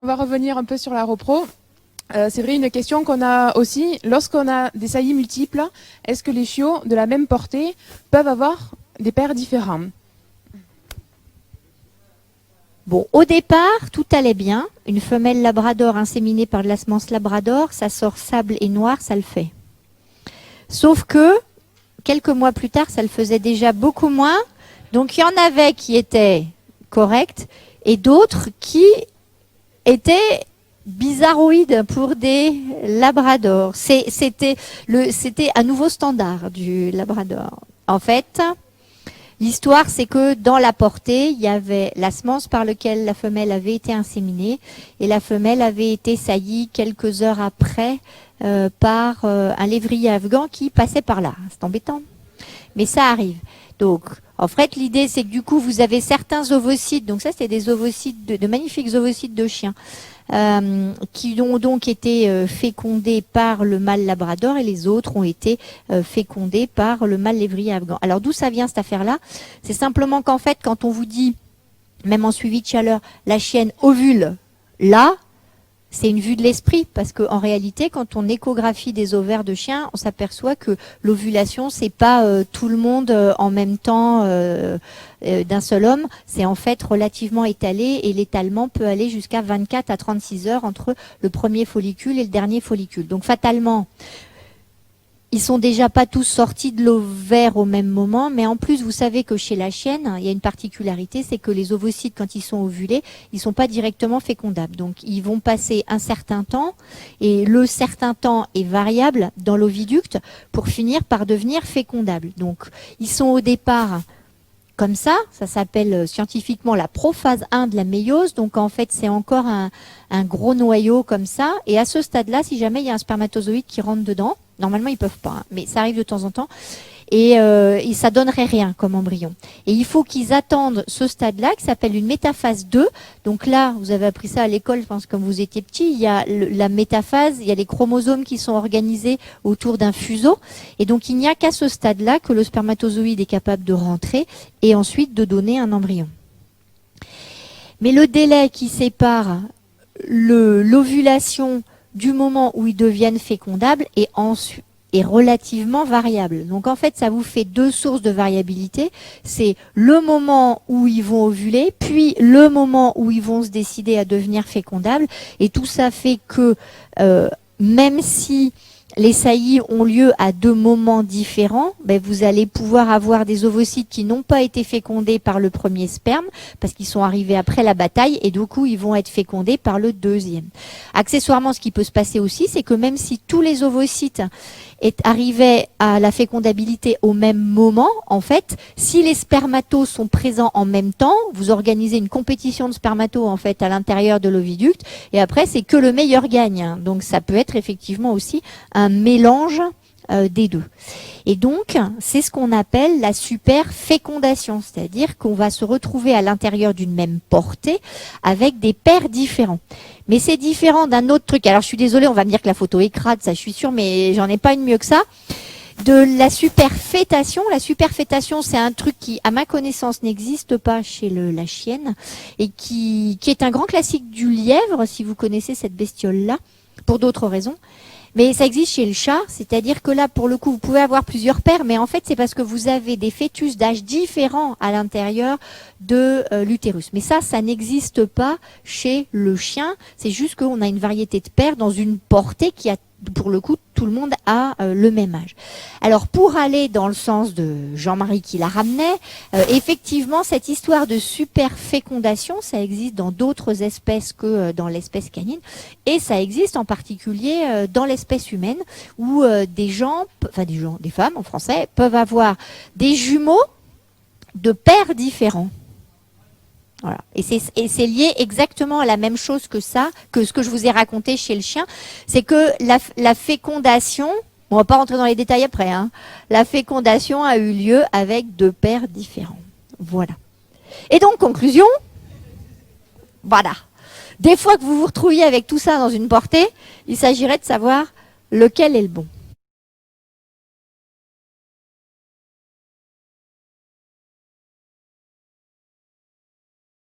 On va revenir un peu sur la repro. C'est vrai, une question qu'on a aussi, lorsqu'on a des saillies multiples, est-ce que les chiots de la même portée peuvent avoir des pères différents? Bon, au départ, tout allait bien. Une femelle labrador inséminée par de la semence labrador, ça sort sable et noir, ça le fait. Sauf que, quelques mois plus tard, ça le faisait déjà beaucoup moins. Donc, il y en avait qui étaient corrects et d'autres qui étaient bizarroïdes pour des labradors. C'était un nouveau standard du labrador. En fait, l'histoire, c'est que dans la portée, il y avait la semence par laquelle la femelle avait été inséminée et la femelle avait été saillie quelques heures après par un lévrier afghan qui passait par là. C'est embêtant, mais ça arrive. Donc, en fait, l'idée, c'est que du coup, vous avez certains ovocytes. Donc ça, c'est des ovocytes, de magnifiques ovocytes de chiens qui ont donc été fécondés par le mâle labrador et les autres ont été fécondés par le mâle lévrier afghan. Alors d'où ça vient cette affaire-là? C'est simplement qu'en fait, quand on vous dit, même en suivi de chaleur, la chienne ovule là, c'est une vue de l'esprit, parce qu'en réalité, quand on échographie des ovaires de chiens, on s'aperçoit que l'ovulation, c'est pas tout le monde en même temps d'un seul homme. C'est en fait relativement étalé et l'étalement peut aller jusqu'à 24 à 36 heures entre le premier follicule et le dernier follicule. Donc fatalement, ils sont déjà pas tous sortis de l'ovaire au même moment, mais en plus, vous savez que chez la chienne, il y a une particularité, c'est que les ovocytes, quand ils sont ovulés, ils sont pas directement fécondables. Donc, ils vont passer un certain temps, et le certain temps est variable dans l'oviducte pour finir par devenir fécondables. Donc, ils sont au départ comme ça s'appelle scientifiquement la prophase 1 de la méiose. Donc en fait, c'est encore un gros noyau comme ça. Et à ce stade-là, si jamais il y a un spermatozoïde qui rentre dedans, normalement ils peuvent pas, hein, mais ça arrive de temps en temps, et ça donnerait rien comme embryon. Et il faut qu'ils attendent ce stade-là, qui s'appelle une métaphase 2. Donc là, vous avez appris ça à l'école, je pense, quand vous étiez petit, il y a la métaphase, il y a les chromosomes qui sont organisés autour d'un fuseau. Et donc, il n'y a qu'à ce stade-là que le spermatozoïde est capable de rentrer et ensuite de donner un embryon. Mais le délai qui sépare l'ovulation du moment où ils deviennent fécondables est relativement variable. Donc en fait, ça vous fait deux sources de variabilité. C'est le moment où ils vont ovuler, puis le moment où ils vont se décider à devenir fécondables. Et tout ça fait que même si les saillies ont lieu à deux moments différents, ben vous allez pouvoir avoir des ovocytes qui n'ont pas été fécondés par le premier sperme, parce qu'ils sont arrivés après la bataille, et du coup, ils vont être fécondés par le deuxième. Accessoirement, ce qui peut se passer aussi, c'est que même si tous les ovocytes arrivaient à la fécondabilité au même moment, en fait, si les spermatos sont présents en même temps, vous organisez une compétition de spermatos, en fait, à l'intérieur de l'oviducte, et après, c'est que le meilleur gagne. Donc, ça peut être effectivement aussi un mélange des deux. Et donc, c'est ce qu'on appelle la superfécondation, c'est-à-dire qu'on va se retrouver à l'intérieur d'une même portée avec des paires différents. Mais c'est différent d'un autre truc. Alors, je suis désolée, on va me dire que la photo est crade, ça je suis sûre, mais j'en ai pas une mieux que ça. De la superfétation. La superfétation, c'est un truc qui, à ma connaissance, n'existe pas chez la chienne et qui est un grand classique du lièvre, si vous connaissez cette bestiole-là, pour d'autres raisons. Mais ça existe chez le chat, c'est-à-dire que là, pour le coup, vous pouvez avoir plusieurs paires, mais en fait, c'est parce que vous avez des fœtus d'âge différents à l'intérieur de l'utérus. Mais ça n'existe pas chez le chien. C'est juste qu'on a une variété de paires dans une portée qui a, pour le coup, tout le monde a le même âge. Alors, pour aller dans le sens de Jean-Marie qui la ramenait, effectivement, cette histoire de superfécondation, ça existe dans d'autres espèces que dans l'espèce canine, et ça existe en particulier dans l'espèce humaine, où des femmes en français, peuvent avoir des jumeaux de pères différents. Voilà. Et c'est lié exactement à la même chose que ça, que ce que je vous ai raconté chez le chien. C'est que la fécondation, on va pas rentrer dans les détails après, hein, la fécondation a eu lieu avec deux pères différents. Voilà. Et donc, conclusion, voilà. Des fois que vous vous retrouviez avec tout ça dans une portée, il s'agirait de savoir lequel est le bon.